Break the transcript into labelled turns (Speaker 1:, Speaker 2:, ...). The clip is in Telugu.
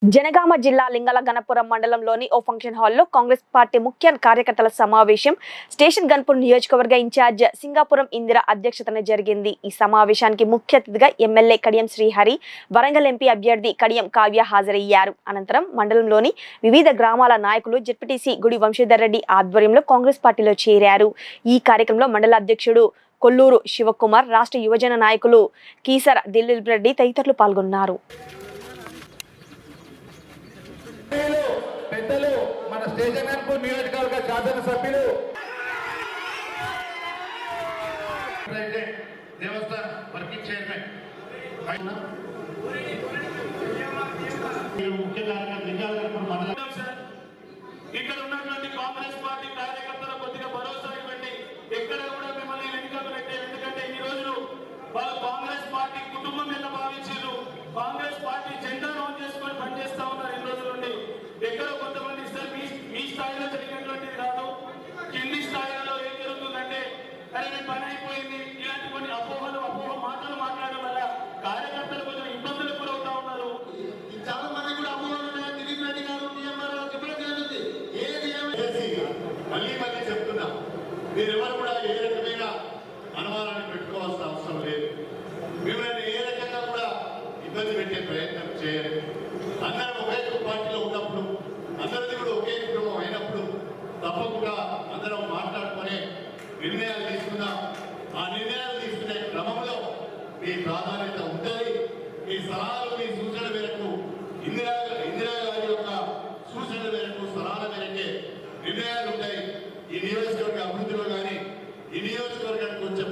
Speaker 1: జనగామ జిల్లా లింగల గణపురం మండలంలోని ఓ ఫంక్షన్ హాల్లో కాంగ్రెస్ పార్టీ ముఖ్య కార్యకర్తల సమావేశం స్టేషన్ గన్పూర్ నియోజకవర్గ ఇన్ఛార్జ్ సింగాపురం ఇందిర అధ్యక్షతన జరిగింది। ఈ సమావేశానికి ముఖ్య అతిథిగా ఎమ్మెల్యే కడియం శ్రీహరి, వరంగల్ ఎంపీ అభ్యర్థి కడియం కావ్య హాజరయ్యారు। అనంతరం మండలంలోని వివిధ గ్రామాల నాయకులు జెడ్పీటీసీ గుడి వంశీధర్ రెడ్డి ఆధ్వర్యంలో కాంగ్రెస్ పార్టీలో చేరారు। ఈ కార్యక్రమంలో మండల అధ్యక్షుడు కొల్లూరు శివకుమార్, రాష్ట్ర యువజన నాయకులు కీసర దిలీప్ రెడ్డి తదితరులు పాల్గొన్నారు।
Speaker 2: పెద్దలు మన స్టేషన్ గన్పూర్ నియోజకవర్గ శాసన సభ్యులు దేవస్థానం వర్కింగ్ చైర్మన్ ముఖ్య కార్యకర్త మండలం ఇక్కడ ఉన్నటువంటి కాంగ్రెస్ పార్టీ కార్యకర్తలు కొద్దిగా భరోసా ఇవ్వండి। ఎక్కడ కూడా మిమ్మల్ని వెనుకకు పెట్టే, ఎందుకంటే ఈ రోజులు వాళ్ళు కాంగ్రెస్ పార్టీ కుటుంబం ఎలా భావించారు, కాంగ్రెస్ పార్టీ జెండా ఆన్ చేసుకొని పనిచేస్తా ఉన్నారు। ఈ రోజు నుండి ఎక్కడో కొంతమంది ఇస్తారు, మీ స్థాయిలో జరిగినటువంటిది కాదు, కింది స్థాయిలో ఏం జరుగుతుందంటే అరే మీ పని అయిపోయింది, ఇలాంటి కొన్ని అపోహ మాటలు మాట్లాడడం వల్ల కార్యకర్తలు కొంచెం ఇబ్బందులు గురవుతా ఉన్నారు। చాలా మంది కూడా అపోహలు ఉన్నాయి। దిలీప్ రెడ్డి గారు టీఎంఆర్ చెప్పడం జరిగింది, ఏది మళ్ళీ చెప్తున్నా, మీరెవరు కూడా ఏ రకమైన అనుమానాన్ని పెట్టుకోవాల్సిన అవసరం లేదు। మిమ్మల్ని ఏ రకంగా కూడా ఇబ్బంది పెట్టే ప్రయత్నం చేయాలి। అందరం ఒకే పార్టీలో ఉన్నప్పుడు, అందరిది కూడా ఒకే కుటుంబం అయినప్పుడు తప్పకుండా అందరం మాట్లాడుకునే నిర్ణయాలు తీసుకుందాం। ఆ నిర్ణయాలు తీసుకునే క్రమంలో మీ ప్రాధాన్యత ఉంటుంది। మీ సలహాలు, మీ సూచనల మేరకు ఇందిరా గారి యొక్క సూచనల మేరకు, సలహాల మేరకే నిర్ణయాలు ఉంటాయి। ఈ నియోజకవర్గ అభివృద్ధిలో కానీ ఈ నియోజకవర్గానికి వచ్చే